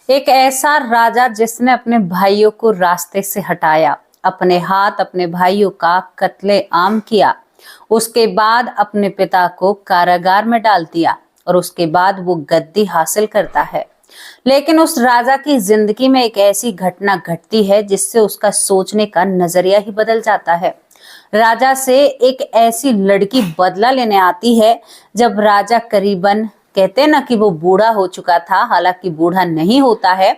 एक ऐसा राजा जिसने अपने भाइयों को रास्ते से हटाया, अपने हाथ अपने भाइयों का कत्ले आम किया, उसके बाद अपने पिता को कारागार में डाल दिया और उसके बाद वो गद्दी हासिल करता है। लेकिन उस राजा की जिंदगी में एक ऐसी घटना घटती है जिससे उसका सोचने का नजरिया ही बदल जाता है। राजा से एक ऐसी लड़की बदला लेने आती है जब राजा करीबन कहते ना कि वो बूढ़ा हो चुका था, हालांकि बूढ़ा नहीं होता है।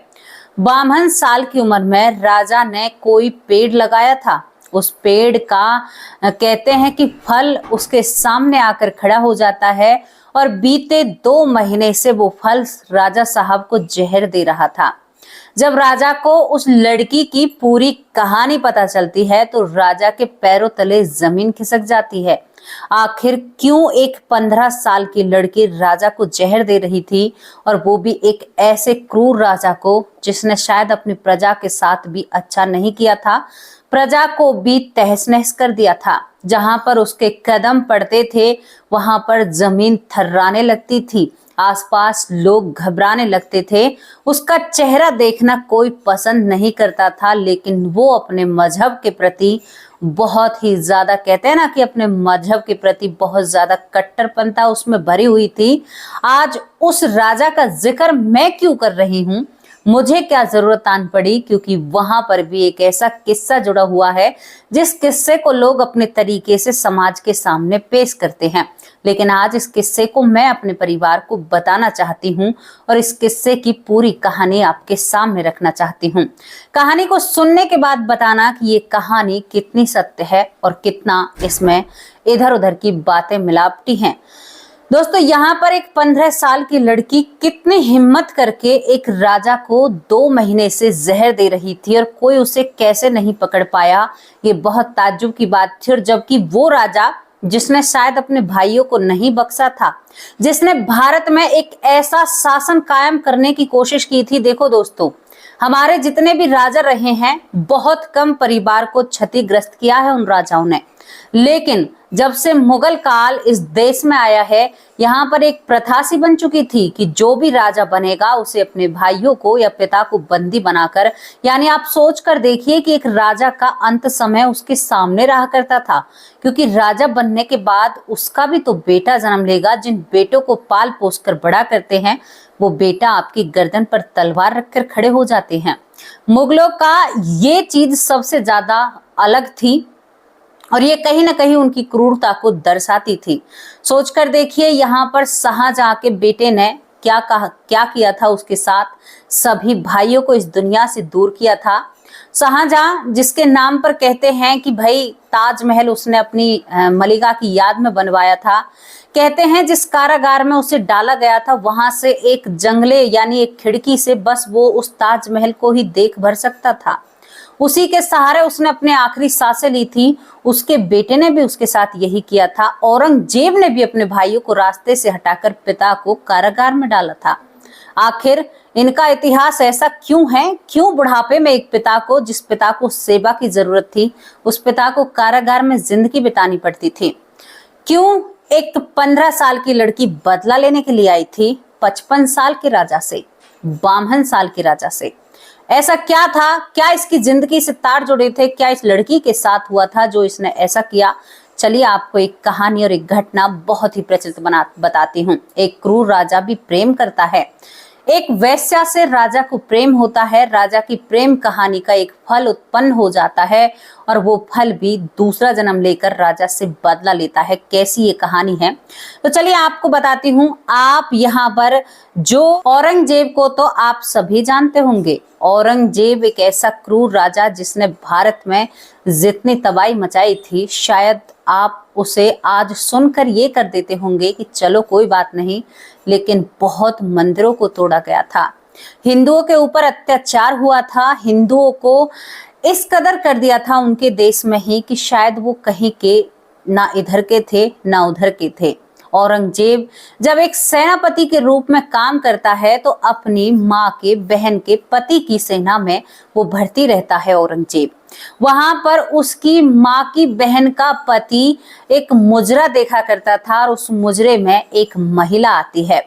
52 साल की उम्र में राजा ने कोई पेड़ लगाया था। उस पेड़ का कहते हैं कि फल उसके सामने आकर खड़ा हो जाता है और बीते 2 महीने से वो फल राजा साहब को जहर दे रहा था। जब राजा को उस लड़की की पूरी कहानी पता चलती है तो राजा के पैरों तले जमीन खिसक जाती है। आखिर क्यों एक 15 साल की लड़की राजा को जहर दे रही थी, और वो भी एक ऐसे क्रूर राजा को जिसने शायद अपनी प्रजा के साथ भी अच्छा नहीं किया था, प्रजा को भी तहस नहस कर दिया था। जहां पर उसके कदम पड़ते थे वहां पर जमीन थर्राने लगती थी, आसपास लोग घबराने लगते थे। उसका चेहरा देखना कोई पसंद नहीं करता था, लेकिन वो अपने मजहब के प्रति बहुत ही ज्यादा कहते हैं ना कि अपने मजहब के प्रति बहुत ज्यादा कट्टरपंता उसमें भरी हुई थी। आज उस राजा का जिक्र मैं क्यों कर रही हूँ, मुझे क्या जरूरत आन पड़ी, क्योंकि वहां पर भी एक ऐसा किस्सा जुड़ा हुआ है जिस किस्से को लोग अपने तरीके से समाज के सामने पेश करते हैं। लेकिन आज इस किस्से को मैं अपने परिवार को बताना चाहती हूँ और इस किस्से की पूरी कहानी आपके सामने रखना चाहती हूँ। कहानी को सुनने के बाद बताना कि ये कहानी कितनी सत्य है और कितना इसमें इधर उधर की बातें मिलावटी हैं। दोस्तों, यहाँ पर एक 15 साल की लड़की कितनी हिम्मत करके एक राजा को 2 महीने से जहर दे रही थी और कोई उसे कैसे नहीं पकड़ पाया, ये बहुत ताज्जुब की बात थी। और जबकि वो राजा जिसने शायद अपने भाइयों को नहीं बख्शा था, जिसने भारत में एक ऐसा शासन कायम करने की कोशिश की थी। देखो दोस्तों, हमारे जितने भी राजा रहे हैं, बहुत कम परिवार को क्षतिग्रस्त किया है उन राजाओं ने। लेकिन जब से मुगल काल इस देश में आया है, यहाँ पर एक प्रथा सी बन चुकी थी कि जो भी राजा बनेगा उसे अपने भाइयों को या पिता को बंदी बनाकर, यानी आप सोच कर देखिए कि एक राजा का अंत समय उसके सामने रहा करता था, क्योंकि राजा बनने के बाद उसका भी तो बेटा जन्म लेगा। जिन बेटों को पाल पोस कर बड़ा करते हैं वो बेटा आपकी गर्दन पर तलवार रखकर खड़े हो जाते हैं। मुगलों का ये चीज सबसे ज्यादा अलग थी और ये कहीं ना कहीं उनकी क्रूरता को दर्शाती थी। सोचकर देखिए, यहाँ पर शाहजहां के बेटे ने क्या किया था उसके साथ, सभी भाइयों को इस दुनिया से दूर किया था। शाहजहां जिसके नाम पर कहते हैं कि भाई ताजमहल उसने अपनी मलिका की याद में बनवाया था, कहते हैं जिस कारागार में उसे डाला गया था वहां से एक जंगले यानी एक खिड़की से बस वो उस ताजमहल को ही देख भर सकता था। उसी के सहारे उसने अपने आखिरी सांसें ली थी। उसके बेटे ने भी उसके साथ यही किया था। औरंगजेब ने भी अपने भाइयों को रास्ते से हटाकर पिता को कारागार में डाला था। आखिर इनका इतिहास ऐसा क्यों है? क्यों बुढ़ापे में एक पिता को, जिस पिता को सेवा की जरूरत थी, उस पिता को कारागार में जिंदगी बितानी पड़ती थी? क्यों एक 15 साल की लड़की बदला लेने के लिए आई थी 55 साल के राजा से, 52 साल के राजा से? ऐसा क्या था? क्या इसकी जिंदगी से तार जुड़े थे? क्या इस लड़की के साथ हुआ था जो इसने ऐसा किया? चलिए आपको एक कहानी और एक घटना बहुत ही प्रचलित बताती हूँ। एक क्रूर राजा भी प्रेम करता है। एक वेश्या से राजा को प्रेम होता है। राजा की प्रेम कहानी का एक फल उत्पन्न हो जाता है और वो फल भी दूसरा जन्म लेकर राजा से बदला लेता है। कैसी ये कहानी है, तो चलिए आपको बताती हूँ। आप यहाँ पर जो औरंगजेब को तो आप सभी जानते होंगे। औरंगजेब एक ऐसा क्रूर राजा जिसने भारत में जितनी तबाही मचाई थी, शायद आप उसे आज सुनकर ये कर देते होंगे कि चलो कोई बात नहीं, लेकिन बहुत मंदिरों को तोड़ा गया था, हिंदुओं के ऊपर अत्याचार हुआ था, हिंदुओं को इस कदर कर दिया था उनके देश में ही कि शायद वो कहीं के ना इधर के थे ना उधर के थे। औरंगजेब जब एक सेनापति के रूप में काम करता है तो अपनी माँ के, बहन के, पति की सेना में वो भर्ती रहता है। औरंगजेब वहां पर उसकी माँ की बहन का पति एक मुजरा देखा करता था और उस मुजरे में एक महिला आती है।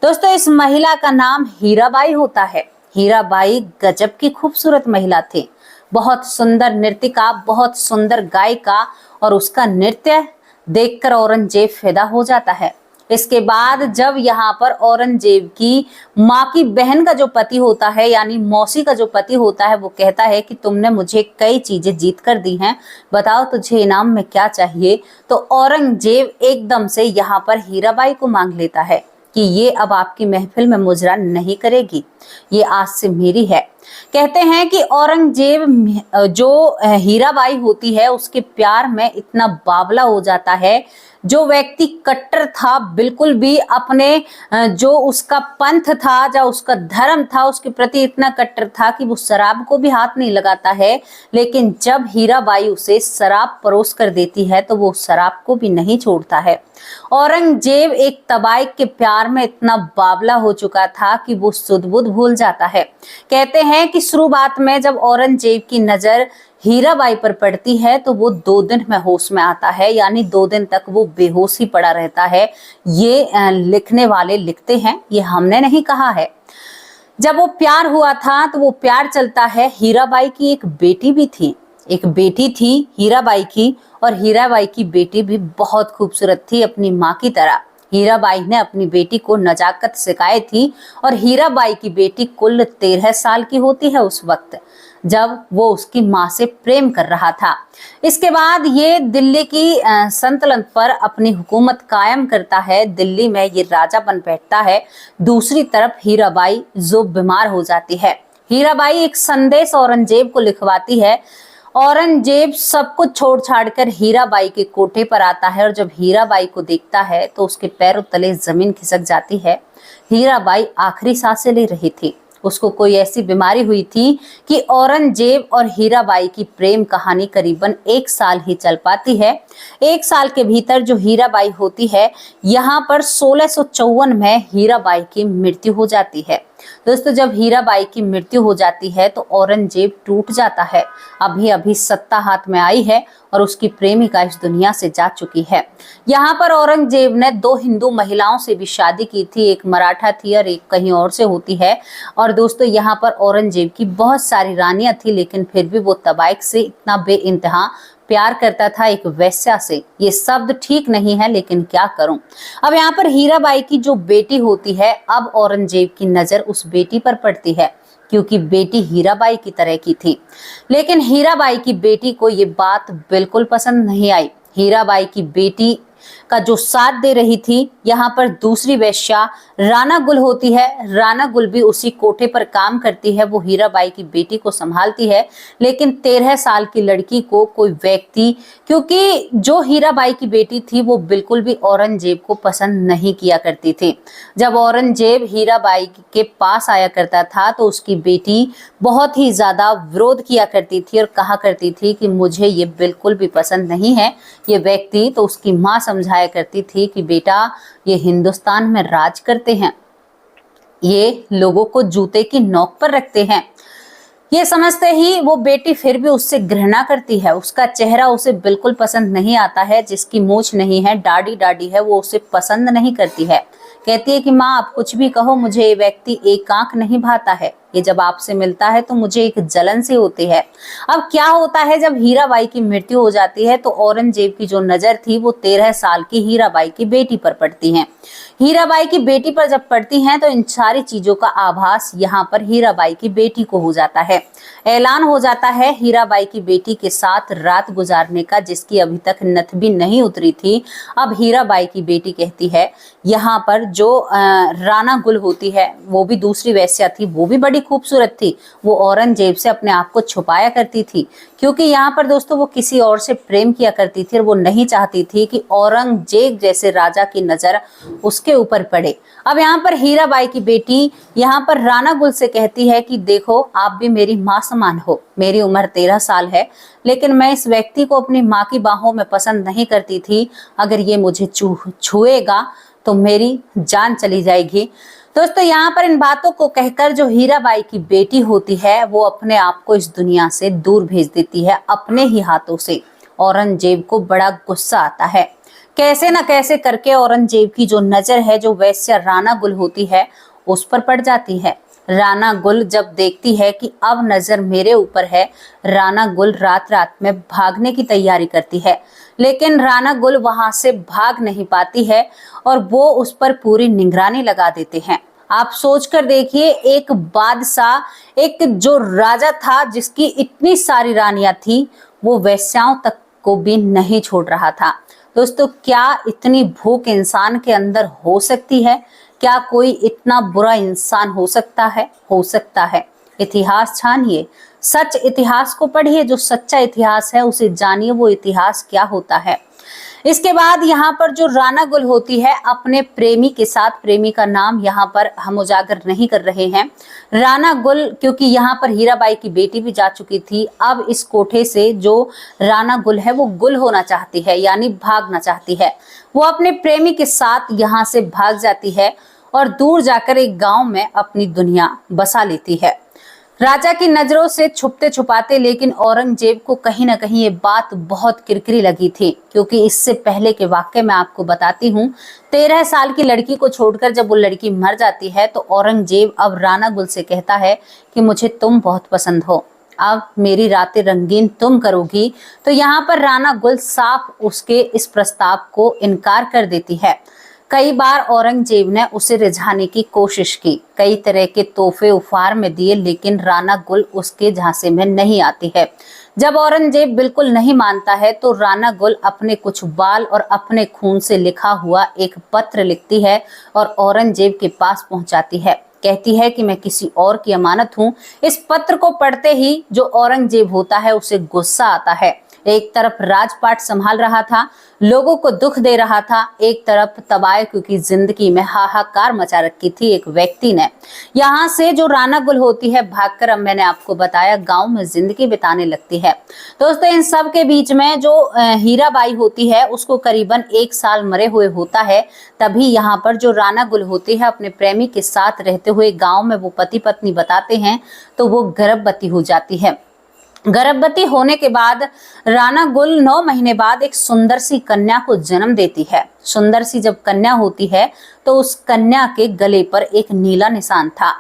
दोस्तों, इस महिला का नाम हीराबाई होता है। हीराबाई गजब की खूबसूरत महिला थी, बहुत सुंदर नृत्यिका, बहुत सुंदर गायिका, और उसका नृत्य देखकर औरंगजेब फिदा हो जाता है। इसके बाद जब यहाँ पर औरंगजेब की माँ की बहन का जो पति होता है, यानी मौसी का जो पति होता है, वो कहता है कि तुमने मुझे कई चीजें जीत कर दी हैं, बताओ तुझे इनाम में क्या चाहिए। तो औरंगजेब एकदम से यहाँ पर हीराबाई को मांग लेता है कि ये अब आपकी महफिल में मुजरा नहीं करेगी, ये आज से मेरी है। कहते हैं कि औरंगजेब जो हीराबाई होती है उसके प्यार में इतना बावला हो जाता है। जो व्यक्ति कट्टर था, बिल्कुल भी अपने जो उसका पंथ था, जो उसका धर्म था, उसके प्रति इतना कट्टर था कि वो शराब को भी हाथ नहीं लगाता है, लेकिन जब हीराबाई उसे शराब परोस कर देती है तो वो शराब को भी नहीं छोड़ता है। औरंगजेब एक तबाइक के प्यार में इतना बावला हो चुका था कि वो सुध बुध भूल जाता है। कहते हैं कि शुरुआत में जब औरंगजेब की नजर हीराबाई पर पड़ती है तो वो 2 दिन में होश में आता है, यानी 2 दिन तक वो बेहोश ही पड़ा रहता है। ये लिखने वाले लिखते हैं, ये हमने नहीं कहा है। जब वो प्यार हुआ था तो वो प्यार चलता है। हीराबाई की एक बेटी भी थी, एक बेटी थी हीराबाई की, और हीराबाई की बेटी भी बहुत खूबसूरत थी अपनी माँ की तरह। हीराबाई ने अपनी बेटी को नजाकत सिखाई थी, और हीराबाई की बेटी कुल 13 साल की होती है उस वक्त जब वो उसकी माँ से प्रेम कर रहा था। इसके बाद ये दिल्ली की सल्तनत पर अपनी हुकूमत कायम करता है, दिल्ली में ये राजा बन बैठता है। दूसरी तरफ हीराबाई जो बीमार हो जाती है। हीराबाई एक संदेश औरंगजेब को लिखवाती है। औरंगजेब सब कुछ छोड़ छाड़ कर हीराबाई के कोठे पर आता है, और जब हीराबाई को देखता है तो उसके पैरों तले जमीन खिसक जाती है। हीराबाई आखिरी सांसें ले रही थी। उसको कोई ऐसी बीमारी हुई थी कि औरंगजेब और हीराबाई की प्रेम कहानी करीबन 1 साल ही चल पाती है। 1 साल के भीतर जो हीराबाई होती है, यहाँ पर 1654 में हीराबाई की मृत्यु हो जाती है। दोस्तों, जब हीराबाई की मृत्यु हो जाती है तो औरंगजेब टूट जाता है। अभी अभी सत्ता हाथ में आई है और उसकी प्रेमिका इस दुनिया से जा चुकी है। यहाँ पर औरंगजेब ने 2 हिंदू महिलाओं से भी शादी की थी, एक मराठा थी और एक कहीं और से होती है। और दोस्तों, यहाँ पर औरंगजेब की बहुत सारी रानियां थी, लेकिन फिर भी वो तबाइक से इतना बेइंतहा प्यार करता था, एक वेश्या से। ये शब्द ठीक नहीं है, लेकिन क्या करूं। अब यहाँ पर हीराबाई की जो बेटी होती है, अब औरंगजेब की नजर उस बेटी पर पड़ती है, क्योंकि बेटी हीराबाई की तरह की थी। लेकिन हीराबाई की बेटी को ये बात बिल्कुल पसंद नहीं आई। हीराबाई की बेटी का जो साथ दे रही थी, यहाँ पर दूसरी वेश्या राणा गुल होती है। राणा गुल भी उसी कोठे पर काम करती है, वो हीराबाई की बेटी को संभालती है। लेकिन 13 साल की लड़की को कोई व्यक्ति, क्योंकि जो हीराबाई की बेटी थी वो बिल्कुल भी औरंगजेब को पसंद नहीं किया करती थी। जब औरंगजेब हीराबाई के पास आया करता था तो उसकी बेटी बहुत ही ज्यादा विरोध किया करती थी और कहा करती थी कि मुझे ये बिल्कुल भी पसंद नहीं है ये व्यक्ति। तो उसकी माँ समझाया करती थी कि बेटा, ये हिंदुस्तान में राज करते हैं, ये लोगों को जूते की नोक पर रखते हैं। ये समझते ही वो बेटी फिर भी उससे घृणा करती है। उसका चेहरा उसे बिल्कुल पसंद नहीं आता है। जिसकी मूछ नहीं है, दाढ़ी दाढ़ी है, वो उसे पसंद नहीं करती है। कहती है कि माँ, आप कुछ भी कहो, मुझे ये व्यक्ति एक आंख नहीं भाता है। ये जब आपसे मिलता है तो मुझे एक जलन सी होती है। अब क्या होता है, जब हीराबाई की मृत्यु हो जाती है तो औरंगजेब की जो नजर थी वो 13 साल की हीराबाई की बेटी पर पड़ती है। हीराबाई की बेटी पर जब पड़ती हैं तो इन सारी चीजों का आभास यहाँ पर हीराबाई की बेटी को हो जाता है। ऐलान हो जाता है हीराबाई की बेटी के साथ रात गुजारने का, जिसकी अभी तक नथ भी नहीं उतरी थी। अब हीराबाई की बेटी कहती है, यहाँ पर जो राणा गुल होती है, वो भी दूसरी वेश्या थी, वो भी बड़ी खूबसूरत थी। वो औरंगजेब से अपने आप को छुपाया करती थी, क्योंकि यहाँ पर दोस्तों वो किसी और से प्रेम किया करती थी और वो नहीं चाहती थी कि औरंगजेब जैसे राजा की नजर उसके ऊपर पड़े। अब यहाँ पर हीराबाई की बेटी यहाँ पर राणा गुल से कहती है कि देखो, आप भी मेरी माँ समान हो। मेरी उम्र 13 साल है, लेकिन मैं इस व्यक्ति को अपनी माँ की बाहों में पसंद नहीं करती थी। अगर ये मुझे छुएगा तो मेरी जान चली जाएगी। दोस्तों, यहाँ पर इन बातों को कहकर जो हीराबाई की बेटी होती है वो अपने आप को इस दुनिया से दूर भेज देती है अपने ही हाथों से। औरंगजेब को बड़ा गुस्सा आता है। कैसे न कैसे करके औरंगजेब की जो नजर है, जो वैश्या राणा गुल होती है, उस पर पड़ जाती है। राणा गुल जब देखती है कि अब नजर मेरे ऊपर है, राणा गुल रात रात में भागने की तैयारी करती है, लेकिन राणा गुल वहां से भाग नहीं पाती है और वो उस पर पूरी निगरानी लगा देते हैं। आप सोचकर देखिए, एक बादशाह, एक जो राजा था जिसकी इतनी सारी रानियां थी, वो वेश्याओं तक को भी नहीं छोड़ रहा था। दोस्तों, क्या इतनी भूख इंसान के अंदर हो सकती है? क्या कोई इतना बुरा इंसान हो सकता है? हो सकता है। इतिहास छानिए, सच इतिहास को पढ़िए, जो सच्चा इतिहास है उसे जानिए, वो इतिहास क्या होता है। इसके बाद यहाँ पर जो राणा गुल होती है अपने प्रेमी के साथ, प्रेमी का नाम यहाँ पर हम उजागर नहीं कर रहे हैं, राणा गुल, क्योंकि यहाँ पर हीराबाई की बेटी भी जा चुकी थी। अब इस कोठे से जो राणा गुल है वो गुल होना चाहती है, यानी भागना चाहती है। वो अपने प्रेमी के साथ यहाँ से भाग जाती है और दूर जाकर एक गांव में अपनी दुनिया बसा लेती है, राजा की नजरों से छुपते छुपाते। लेकिन औरंगजेब को कहीं ना कहीं ये बात बहुत किरकिरी लगी थी, क्योंकि इससे पहले के वाक्य मैं आपको बताती हूँ। 13 साल की लड़की को छोड़कर जब वो लड़की मर जाती है तो औरंगजेब अब राणा गुल से कहता है कि मुझे तुम बहुत पसंद हो, अब मेरी रातें रंगीन तुम करोगी। तो यहाँ पर राणा गुल साफ उसके इस प्रस्ताव को इनकार कर देती है। कई बार औरंगजेब ने उसे रिझाने की कोशिश की, कई तरह के तोहफे उपहार में दिए, लेकिन राणा गुल उसके झांसे में नहीं आती है। जब औरंगजेब बिल्कुल नहीं मानता है तो राणा गुल अपने कुछ बाल और अपने खून से लिखा हुआ एक पत्र लिखती है और औरंगजेब के पास पहुंचाती है। कहती है कि मैं किसी और की अमानत हूँ। इस पत्र को पढ़ते ही जो औरंगजेब होता है उसे गुस्सा आता है। एक तरफ राजपाट संभाल रहा था, लोगों को दुख दे रहा था, एक तरफ तबायकू की जिंदगी में हाहाकार मचा रखी थी एक व्यक्ति ने। यहाँ से जो राणा गुल होती है भागकर, अब मैंने आपको बताया, गांव में जिंदगी बिताने लगती है। दोस्तों, इन सब के बीच में जो हीराबाई होती है उसको करीबन 1 साल मरे हुए होता है। तभी यहाँ पर जो राणा गुल होती है अपने प्रेमी के साथ रहते हुए गाँव में वो पति पत्नी बताते हैं तो वो गर्भवती हो जाती है। गर्भवती होने के बाद राणा गुल 9 महीने बाद एक सुंदर सी कन्या को जन्म देती है। सुंदर सी जब कन्या होती है तो उस कन्या के गले पर एक नीला निशान था,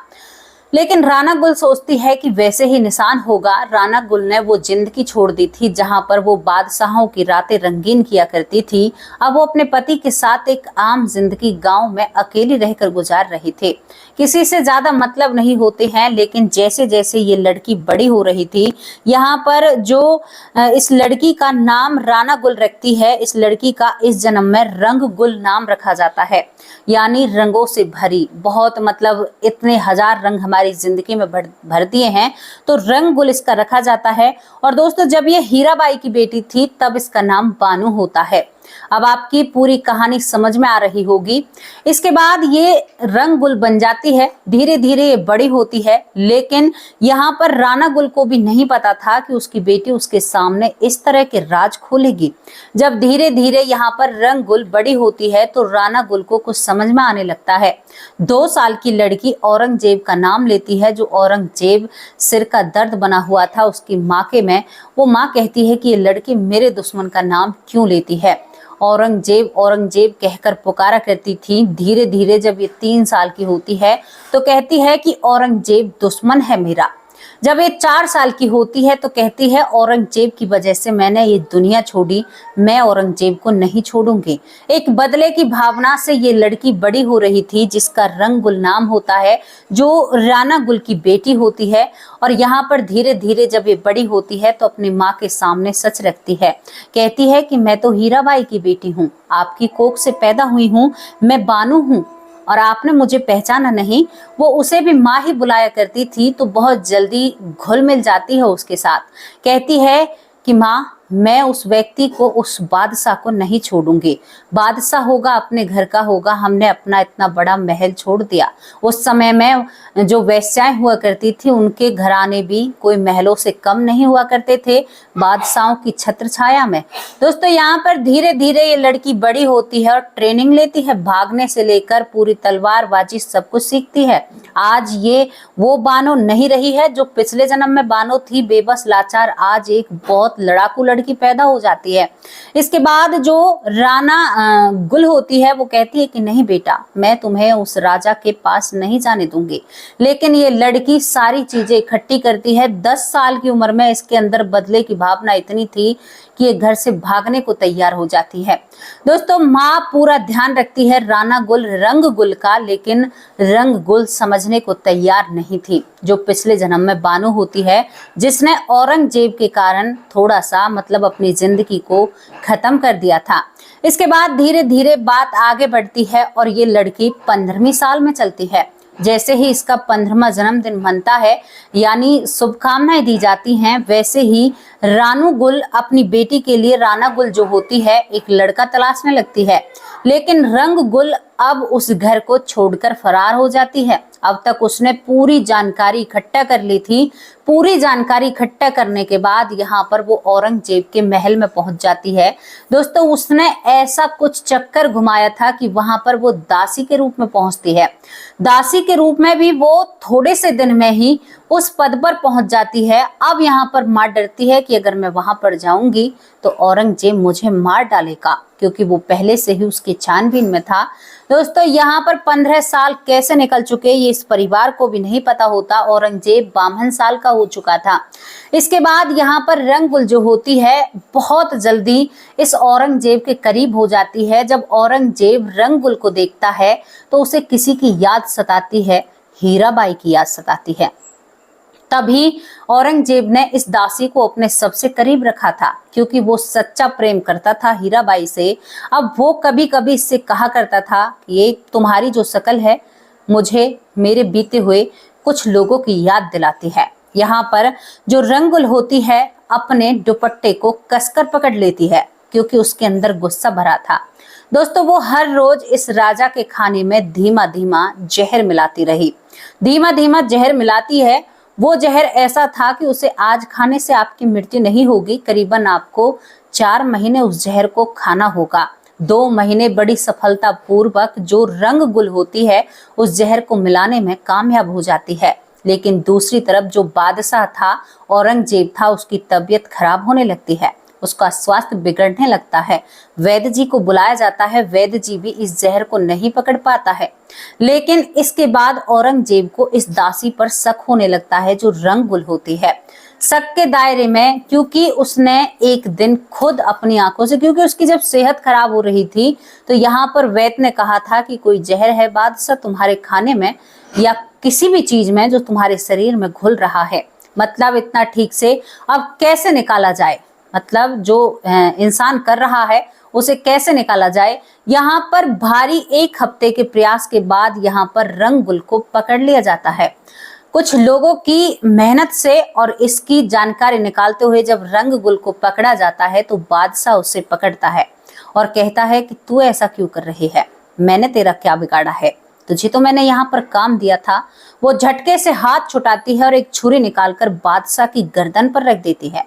लेकिन राणा गुल सोचती है कि वैसे ही निशान होगा। राणा गुल ने वो जिंदगी छोड़ दी थी जहां पर वो बादशाहों की रातें रंगीन किया करती थी। अब वो अपने पति के साथ एक आम जिंदगी गांव में अकेली रहकर गुजार रही थी। किसी से ज्यादा मतलब नहीं होते हैं, लेकिन जैसे जैसे ये लड़की बड़ी हो रही थी, यहाँ पर जो इस लड़की का नाम राणा गुल रखती है, इस लड़की का इस जन्म में रंग गुल नाम रखा जाता है, यानी रंगों से भरी। बहुत मतलब इतने हजार रंग हमारी जिंदगी में भर दिए हैं, तो रंग गुल इसका रखा जाता है। और दोस्तों, जब ये हीराबाई की बेटी थी तब इसका नाम बानू होता है। अब आपकी पूरी कहानी समझ में आ रही होगी। इसके बाद ये रंग गुल बन जाती है, धीरे धीरे ये बड़ी होती है, लेकिन यहाँ पर राणा गुल को भी नहीं पता था कि उसकी बेटी उसके सामने इस तरह के राज खोलेगी। जब धीरे धीरे यहाँ पर रंग गुल बड़ी होती है तो राणा गुल को कुछ समझ में आने लगता है। 2 साल की लड़की औरंगजेब का नाम लेती है, जो औरंगजेब सिर का दर्द बना हुआ था उसकी माँ के में। वो माँ कहती है कि ये लड़की मेरे दुश्मन का नाम क्यों लेती है। औरंगजेब औरंगजेब कहकर पुकारा करती थी। धीरे धीरे जब ये 3 साल की होती है तो कहती है कि औरंगजेब दुश्मन है मेरा। जब ये 4 साल की होती है तो कहती है औरंगजेब की वजह से मैंने ये दुनिया छोड़ी, मैं औरंगजेब को नहीं छोड़ूंगी। एक बदले की भावना से ये लड़की बड़ी हो रही थी, जिसका रंग गुल नाम होता है, जो राणा गुल की बेटी होती है। और यहाँ पर धीरे धीरे जब ये बड़ी होती है तो अपनी माँ के सामने सच रखती है। कहती है कि मैं तो हीराबाई की बेटी हूँ, आपकी कोख से पैदा हुई हूँ, मैं बानू हूँ और आपने मुझे पहचाना नहीं। वो उसे भी माँ ही बुलाया करती थी, तो बहुत जल्दी घुल मिल जाती है उसके साथ। कहती है कि माँ, मैं उस व्यक्ति को, उस बादशाह को नहीं छोड़ूंगी। बादशाह होगा अपने घर का होगा, हमने अपना इतना बड़ा महल छोड़ दिया। उस समय में जो वेश्याएं हुआ करती थी उनके घराने भी कोई महलों से कम नहीं हुआ करते थे, बादशाहों की छत्र छाया में। दोस्तों, यहाँ पर धीरे धीरे ये लड़की बड़ी होती है और ट्रेनिंग लेती है, भागने से लेकर पूरी तलवारबाजी सब कुछ सीखती है। आज ये वो बानो नहीं रही है जो पिछले जन्म में बानो थी, बेबस लाचार। आज एक बहुत लड़ाकू लड़की लड़की पैदा हो जाती है। इसके बाद जो राना गुल होती है वो कहती है कि नहीं बेटा, मैं तुम्हें उस राजा के पास नहीं जाने दूंगी। लेकिन ये लड़की सारी चीजें इकट्ठी करती है। 10 साल की उम्र में इसके अंदर बदले की भावना इतनी थी कि ये घर से भागने को तैयार हो जाती है। दोस्तों, माँ पूरा ध्यान रखती है राना गुल रंग गुल का, लेकिन रंग गुल समझने को तैयार नहीं थी, जो पिछले जन्म में बानो होती है, जिसने औरंगजेब के कारण थोड़ा सा मतलब अपनी जिंदगी को खत्म कर दिया था। इसके बाद धीरे धीरे बात आगे बढ़ती है और ये लड़की 15वीं साल में चलती है। जैसे ही इसका 15वां जन्मदिन बनता है, यानी शुभकामनाएं दी जाती हैं, वैसे ही रानू गुल अपनी बेटी के लिए राना गुल जो होती है एक लड़का तलाशने लगती है। लेकिन रंग गुल अब उस घर को छोड़कर फरार हो जाती है। अब तक उसने पूरी जानकारी इकट्ठा कर ली थी। पूरी जानकारी इकट्ठा करने के बाद यहाँ पर वो औरंगजेब के महल में पहुंच जाती है। दोस्तों, उसने ऐसा कुछ चक्कर घुमाया था कि वहां पर वो दासी के रूप में पहुंचती है। दासी के रूप में भी वो थोड़े से दिन में ही उस पद पर पहुंच जाती है। अब यहाँ पर माँ डरती है कि अगर मैं वहां पर जाऊंगी तो औरंगजेब मुझे मार डालेगा, क्योंकि वो पहले से ही उसकी छानबीन में था। दोस्तों, यहाँ पर 15 साल कैसे निकल चुके ये इस परिवार को भी नहीं पता होता। औरंगजेब 52 साल का हो चुका था। इसके बाद यहाँ पर रंगुल जो होती है बहुत जल्दी इस औरंगजेब के करीब हो जाती है। जब औरंगजेब रंगुल को देखता है तो उसे किसी की याद सताती है, हीराबाई की याद सताती है। तभी औरंगजेब ने इस दासी को अपने सबसे करीब रखा था, क्योंकि वो सच्चा प्रेम करता था हीराबाई से। अब वो कभी कभी इससे कहा करता था कि ये तुम्हारी जो शक्ल है मुझे मेरे बीते हुए कुछ लोगों की याद दिलाती है। यहाँ पर जो रंगुल होती है अपने दुपट्टे को कसकर पकड़ लेती है, क्योंकि उसके अंदर गुस्सा भरा था। दोस्तों, वो हर रोज इस राजा के खाने में धीमा धीमा जहर मिलाती रही। धीमा धीमा जहर मिलाती है। वो जहर ऐसा था कि उसे आज खाने से आपकी मृत्यु नहीं होगी, करीबन आपको 4 महीने उस जहर को खाना होगा। 2 महीने बड़ी सफलता पूर्वक जो रंग गुल होती है उस जहर को मिलाने में कामयाब हो जाती है। लेकिन दूसरी तरफ जो बादशाह था, औरंगजेब था, उसकी तबीयत खराब होने लगती है, उसका स्वास्थ्य बिगड़ने लगता है। वैद्य जी को बुलाया जाता है। वैद्य जी भी इस जहर को नहीं पकड़ पाता है। लेकिन इसके बाद औरंगजेब को इस दासी पर शक होने लगता है जो रंगुल होती है। शक के दायरे में, क्योंकि उसने एक दिन खुद अपनी आंखों से, क्योंकि उसकी जब सेहत खराब हो रही थी तो यहाँ पर वैद्य ने कहा था कि कोई जहर है बादशाह तुम्हारे खाने में या किसी भी चीज में जो तुम्हारे शरीर में घुल रहा है। मतलब इतना ठीक से अब कैसे निकाला जाए, मतलब जो इंसान कर रहा है उसे कैसे निकाला जाए। यहाँ पर भारी 1 हफ्ते के प्रयास के बाद यहाँ पर रंगुल को पकड़ लिया जाता है। कुछ लोगों की मेहनत से और इसकी जानकारी निकालते हुए जब रंगुल को पकड़ा जाता है तो बादशाह उसे पकड़ता है और कहता है कि तू ऐसा क्यों कर रही है, मैंने तेरा क्या बिगाड़ा है, तुझे तो मैंने यहाँ पर काम दिया था। वो झटके से हाथ छुटाती है और एक छुरी निकालकर बादशाह की गर्दन पर रख देती है।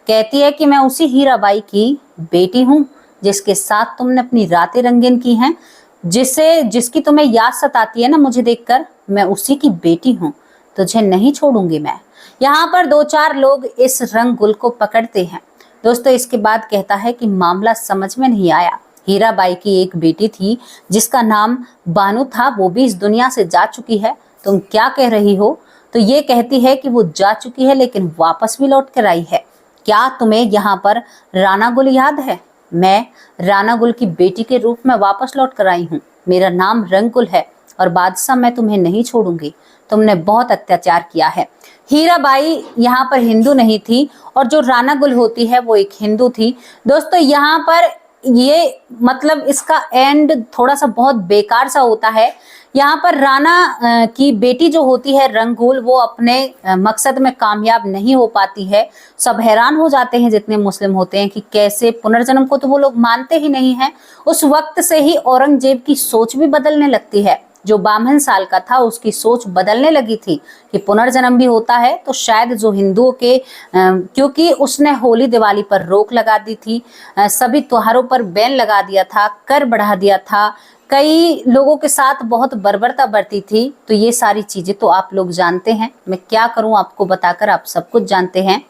कहती है कि मैं उसी हीराबाई की बेटी हूँ जिसके साथ तुमने अपनी रातें रंगीन की हैं, जिसकी तुम्हें याद सताती है ना मुझे देखकर, मैं उसी की बेटी हूँ, तुझे नहीं छोड़ूंगी मैं। यहाँ पर 2-4 लोग इस रंगुल को पकड़ते हैं। दोस्तों, इसके बाद कहता है कि मामला समझ में नहीं आया। हीराबाई की एक बेटी थी जिसका नाम बानू था, वो भी इस दुनिया से जा चुकी है, तुम क्या कह रही हो? तो ये कहती है कि वो जा चुकी है लेकिन वापस भी लौट कर आई है। क्या तुम्हें यहाँ पर राना गुल याद है? मैं राना गुल की बेटी के रूप में वापस लौट कर आई हूँ। मेरा नाम रंगुल है और बादशाह मैं तुम्हें नहीं छोड़ूंगी, तुमने बहुत अत्याचार किया है। हीराबाई यहाँ पर हिंदू नहीं थी और जो राना गुल होती है वो एक हिंदू थी। दोस्तों, यहाँ पर ये मतलब इसका एंड थोड़ा सा बहुत बेकार सा होता है। यहाँ पर राना की बेटी जो होती है रंगुल, वो अपने मकसद में कामयाब नहीं हो पाती है। सब हैरान हो जाते हैं जितने मुस्लिम होते हैं कि कैसे, पुनर्जन्म को तो वो लोग मानते ही नहीं हैं। उस वक्त से ही औरंगजेब की सोच भी बदलने लगती है। जो 52 साल का था उसकी सोच बदलने लगी थी कि पुनर्जन्म भी होता है तो शायद जो हिंदुओं के, क्योंकि उसने होली दिवाली पर रोक लगा दी थी, सभी त्योहारों पर बैन लगा दिया था, कर बढ़ा दिया था, कई लोगों के साथ बहुत बर्बरता बरती थी। तो ये सारी चीजें तो आप लोग जानते हैं, मैं क्या करूं आपको बताकर, आप सब कुछ जानते हैं।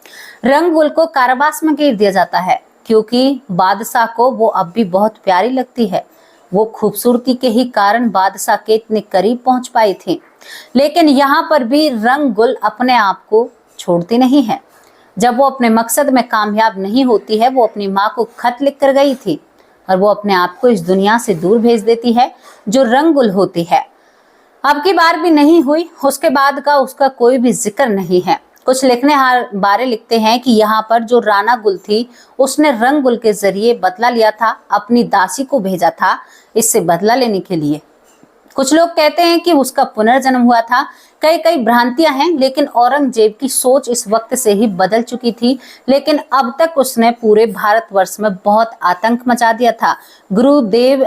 रंगुल को कारावास में घेर दिया जाता है क्योंकि बादशाह को वो अब भी बहुत प्यारी लगती है। वो खूबसूरती के ही कारण बादशाह के इतने करीब पहुंच पाई थी। लेकिन यहाँ पर भी रंगुल अपने आप को छोड़ती नहीं है। जब वो अपने मकसद में कामयाब नहीं होती है, वो अपनी माँ को खत लिख कर गई थी और वो अपने आप को इस दुनिया से दूर भेज देती है, जो रंगुल होती है। अब की बार भी नहीं हुई, उसके बाद का उसका कोई भी जिक्र नहीं है। कुछ लिखनेहार बारे लिखते हैं कि यहाँ पर जो राणा गुल थी, उसने रंगुल के जरिए बदला लिया था, अपनी दासी को भेजा था इससे बदला लेने के लिए। कुछ लोग कहते हैं कि उसका पुनर्जन्म हुआ था। कई कई भ्रांतियां हैं, लेकिन औरंगजेब की सोच इस वक्त से ही बदल चुकी थी। लेकिन अब तक उसने पूरे भारतवर्ष में बहुत आतंक मचा दिया था। गुरुदेव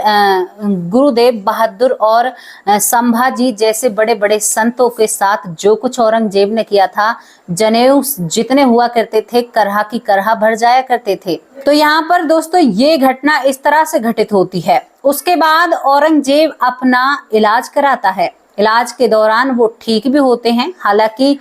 बहादुर और संभाजी जैसे बड़े बड़े संतों के साथ जो कुछ औरंगजेब ने किया था, जनेऊ जितने हुआ करते थे, करहा की करहा भर जाया करते थे। तो यहाँ पर दोस्तों ये घटना इस तरह से घटित होती है। उसके बाद औरंगजेब अपना इलाज कराता है। इलाज के दौरान वो ठीक भी होते हैं। हालांकि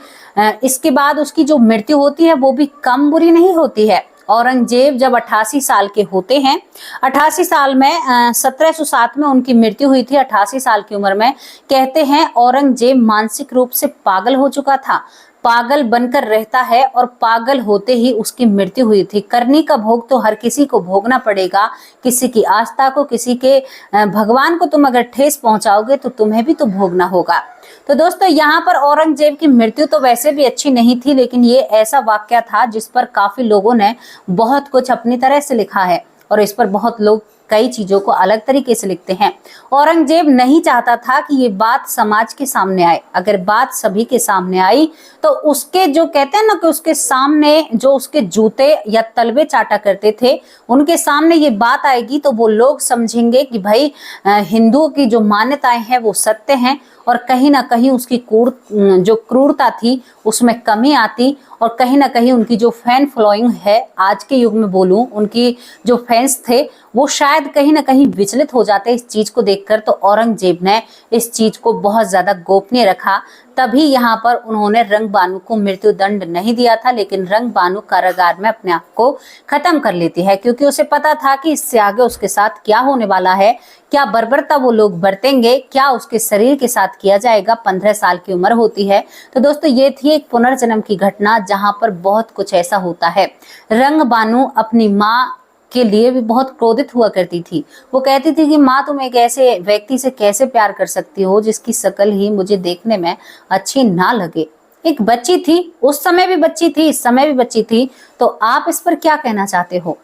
इसके बाद उसकी जो मृत्यु होती है वो भी कम बुरी नहीं होती है। औरंगजेब जब 88 साल के होते हैं, 88 साल में 1707 में उनकी मृत्यु हुई थी, 88 साल की उम्र में। कहते हैं औरंगजेब मानसिक रूप से पागल हो चुका था, पागल बनकर रहता है और पागल होते ही उसकी मृत्यु हुई थी। करनी का भोग तो हर किसी को भोगना पड़ेगा। किसी की आस्था को, किसी के भगवान को तुम अगर ठेस पहुंचाओगे तो तुम्हें भी तो भोगना होगा। तो दोस्तों यहाँ पर औरंगजेब की मृत्यु तो वैसे भी अच्छी नहीं थी, लेकिन ये ऐसा वाकया था जिस पर काफी लोगों ने बहुत कुछ अपनी तरह से लिखा है और इस पर बहुत लोग कई चीजों को अलग तरीके से लिखते हैं। औरंगजेब नहीं चाहता था कि ये बात समाज के सामने आए। अगर बात सभी के सामने आई तो उसके जो कहते हैं ना कि उसके सामने जो उसके जूते या तलवे चाटा करते थे, उनके सामने ये बात आएगी तो वो लोग समझेंगे कि भाई हिंदुओं की जो मान्यताएं हैं वो सत्य हैं और कहीं ना कहीं उसकी जो क्रूरता थी उसमें कमी आती और कहीं ना कहीं उनकी जो फैन फॉलोइंग है, आज के युग में बोलूं, उनकी जो फैंस थे वो शायद कहीं ना कहीं विचलित हो जाते इस चीज को देखकर। तो औरंगजेब ने इस चीज को बहुत ज्यादा गोपनीय रखा। तभी यहाँ पर उन्होंने रंगबानू को मृत्यु दंड नहीं दिया था, लेकिन रंगबानू कारागार में अपने आप को खत्म कर लेती है क्योंकि उसे पता था कि इससे आगे उसके साथ क्या होने वाला है, क्या बर्बरता वो लोग बरतेंगे, क्या उसके शरीर के साथ किया जाएगा। 15 साल की उम्र होती है। तो दोस्तों ये थी एक पुनर्जन्म की घटना जहां पर बहुत कुछ ऐसा होता है। रंगबानू अपनी माँ के लिए भी बहुत क्रोधित हुआ करती थी। वो कहती थी कि माँ तुम एक ऐसे व्यक्ति से कैसे प्यार कर सकती हो जिसकी शक्ल ही मुझे देखने में अच्छी ना लगे। एक बच्ची थी, उस समय भी बच्ची थी, इस समय भी बच्ची थी। तो आप इस पर क्या कहना चाहते हो?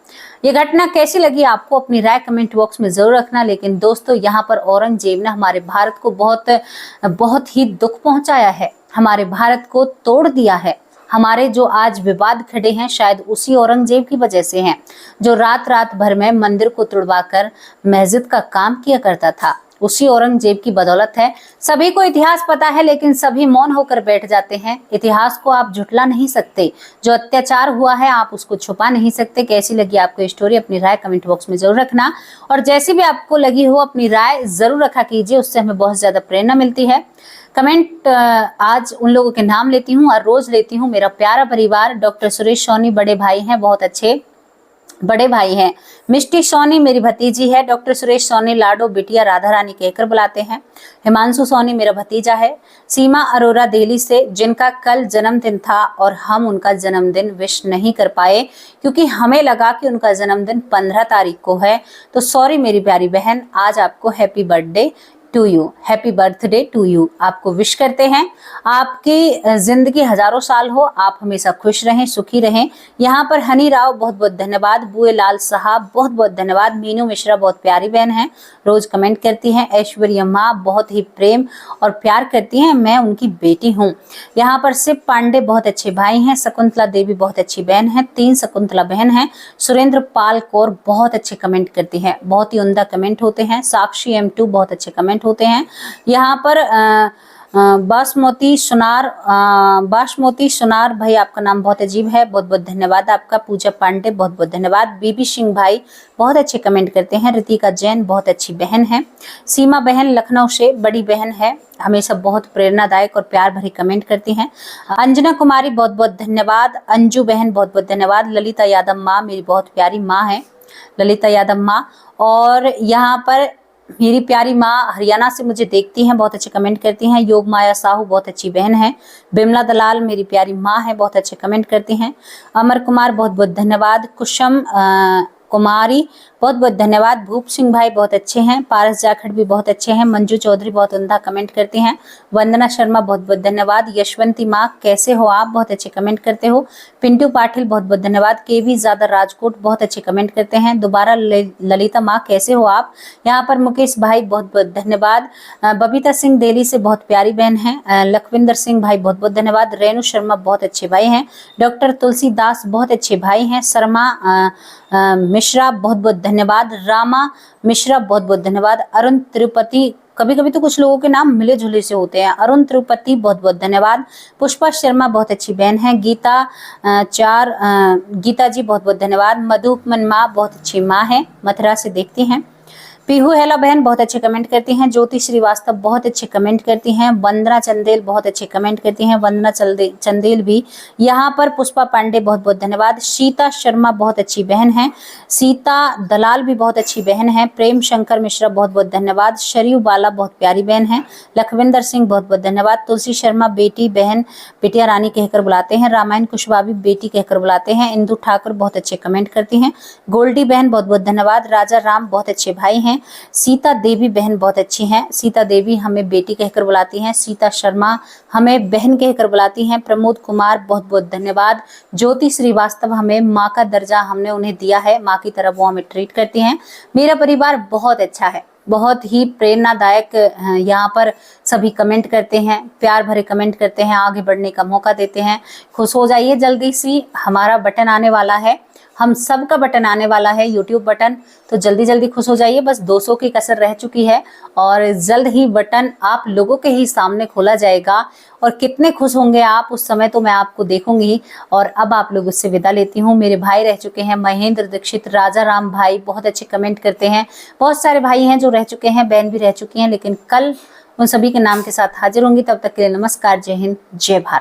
ये घटना कैसी लगी आपको? अपनी राय कमेंट बॉक्स में जरूर रखना। लेकिन दोस्तों यहाँ पर औरंगजेब ने हमारे भारत को बहुत ही दुख पहुंचाया है, हमारे भारत को तोड़ दिया है। हमारे जो आज विवाद खड़े हैं शायद उसी औरंगजेब की वजह से हैं, जो रात रात भर में मंदिर को तुड़वाकर मस्जिद का काम किया करता था। उसी औरंगजेब की बदौलत है। सभी को इतिहास पता है लेकिन सभी मौन होकर बैठ जाते हैं। इतिहास को आप झुटला नहीं सकते, जो अत्याचार हुआ है आप उसको छुपा नहीं सकते। कैसी लगी आपको स्टोरी? अपनी राय कमेंट बॉक्स में जरूर रखना और जैसी भी आपको लगी हो अपनी राय जरूर रखा कीजिए, उससे हमें बहुत ज्यादा प्रेरणा मिलती है। कमेंट आज उन लोगों के नाम लेती हूँ और रोज लेती हूँ। मेरा प्यारा परिवार, डॉक्टर सुरेश सोनी बड़े भाई हैं, बहुत अच्छे बड़े भाई हैं। मिष्टी सोनी मेरी भतीजी है। डॉक्टर सुरेश सोनी लाडो बिटिया राधा रानी कहकर बुलाते हैं। हिमांशु सोनी मेरा भतीजा है। सीमा अरोरा दिल्ली से, जिनका कल जन्मदिन था और हम उनका जन्मदिन विश नहीं कर पाए क्योंकि हमें लगा कि उनका जन्मदिन 15 तारीख को है। तो सॉरी मेरी प्यारी बहन, आज आपको happy birthday to you, happy birthday to you आपको विश करते हैं। आपकी जिंदगी हजारों साल हो, आप हमेशा खुश रहें, सुखी रहें। यहाँ पर हनी राव बहुत बहुत धन्यवाद। बुए लाल साहब बहुत बहुत धन्यवाद। मीनू मिश्रा बहुत प्यारी बहन है, रोज कमेंट करती हैं। ऐश्वर्या माँ बहुत ही प्रेम और प्यार करती हैं, मैं उनकी बेटी हूँ। यहाँ पर शिव पांडे बहुत अच्छे भाई हैं। शकुंतला देवी बहुत अच्छी बहन है, 3 शकुंतला बहन है। सुरेंद्र पाल कौर बहुत अच्छे कमेंट करती हैं, बहुत ही उम्दा कमेंट होते हैं। साक्षी M2 बहुत अच्छे कमेंट होते हैं। यहाँ पर बासमती सुनार भाई, आपका नाम बहुत अजीब है, बहुत बहुत धन्यवाद आपका। पूजा पांडे, बहुत बहुत धन्यवाद। बीबी सिंह भाई बहुत अच्छे कमेंट करते हैं। रितिका जैन बहुत अच्छी बहन है। सीमा बहन लखनऊ से बड़ी बहन है, हमेशा बहुत प्रेरणादायक और प्यार भरी कमेंट करती हैं। अंजना कुमारी बहुत बहुत धन्यवाद। अंजू बहन बहुत बहुत धन्यवाद। ललिता यादव माँ, मेरी बहुत प्यारी माँ है ललिता यादव माँ। और यहाँ पर मेरी प्यारी माँ हरियाणा से मुझे देखती हैं, बहुत अच्छे कमेंट करती हैं। योग माया साहू बहुत अच्छी बहन है। बिमला दलाल मेरी प्यारी माँ है, बहुत अच्छे कमेंट करती हैं। अमर कुमार बहुत बहुत धन्यवाद। कुशम कुमारी बहुत बहुत धन्यवाद। भूप सिंह भाई बहुत अच्छे हैं। पारस जाखड़ भी बहुत अच्छे हैं। मंजू चौधरी बहुत उम्दा कमेंट करती हैं। वंदना शर्मा बहुत बहुत धन्यवाद। यशवंती माँ कैसे हो आप, बहुत अच्छे कमेंट करते हो। पिंटू पाटिल बहुत बहुत धन्यवाद। केवी ज्यादा राजकोट बहुत अच्छे कमेंट करते हैं। दोबारा ललिता माँ कैसे हो आप। यहाँ पर मुकेश भाई बहुत बहुत धन्यवाद। बबीता सिंह दिल्ली से बहुत प्यारी बहन है। लखविंदर सिंह भाई बहुत बहुत धन्यवाद। रेणु शर्मा बहुत अच्छे भाई हैं। डॉक्टर तुलसीदास बहुत अच्छे भाई हैं। शर्मा मिश्रा बहुत बहुत धन्यवाद। रामा मिश्रा बहुत बहुत धन्यवाद। अरुण त्रिपाठी, कभी कभी तो कुछ लोगों के नाम मिले जुले से होते हैं। अरुण त्रिपाठी बहुत बहुत धन्यवाद। पुष्पा शर्मा बहुत अच्छी बहन है। गीता जी बहुत बहुत धन्यवाद। मधुपमन माँ बहुत अच्छी माँ है, मथुरा से देखती हैं। पीहू हेला बहन बहुत अच्छे कमेंट करती हैं। ज्योति श्रीवास्तव बहुत अच्छे कमेंट करती हैं। वंदना चंदेल बहुत अच्छे कमेंट करती हैं। वंदना चंदेल भी। यहाँ पर पुष्पा पांडे बहुत बहुत धन्यवाद। सीता शर्मा बहुत अच्छी बहन है। सीता दलाल भी बहुत अच्छी बहन है। प्रेम शंकर मिश्रा बहुत बहुत धन्यवाद। शरीफ बाला बहुत प्यारी बहन है। लखविंदर सिंह बहुत बहुत धन्यवाद। तुलसी शर्मा बेटी बहन बिटिया रानी कहकर बुलाते हैं। रामायण कुशवाहा भी बेटी कहकर बुलाते हैं। इंदु ठाकुर बहुत अच्छे कमेंट करती हैं। गोल्डी बहन बहुत बहुत धन्यवाद। राजा राम बहुत अच्छे भाई हैं। सीता देवी बहन बहुत अच्छी हैं। सीता देवी हमें बेटी कहकर बुलाती हैं। सीता शर्मा हमें बहन कहकर बुलाती हैं। प्रमोद कुमार बहुत बहुत धन्यवाद। ज्योति श्रीवास्तव हमें माँ का दर्जा हमने उन्हें दिया है, माँ की तरह वो हमें ट्रीट करती हैं। मेरा परिवार बहुत अच्छा है, बहुत ही प्रेरणादायक। यहाँ पर सभी कमेंट करते हैं, प्यार भरे कमेंट करते हैं, आगे बढ़ने का मौका देते हैं। खुश हो जाइए, जल्दी सी हमारा बटन आने वाला है, हम सब का बटन आने वाला है, यूट्यूब बटन। तो जल्दी जल्दी खुश हो जाइए, बस 200 की कसर रह चुकी है और जल्द ही बटन आप लोगों के ही सामने खोला जाएगा। और कितने खुश होंगे आप उस समय तो मैं आपको देखूंगी। और अब आप लोगों से विदा लेती हूँ। मेरे भाई रह चुके हैं महेंद्र दीक्षित, राजा राम भाई बहुत अच्छे कमेंट करते हैं। बहुत सारे भाई हैं जो रह चुके हैं, बहन भी रह चुकी हैं, लेकिन कल उन सभी के नाम के साथ हाजिर होंगी। तब तक के लिए नमस्कार, जय हिंद, जय भारत।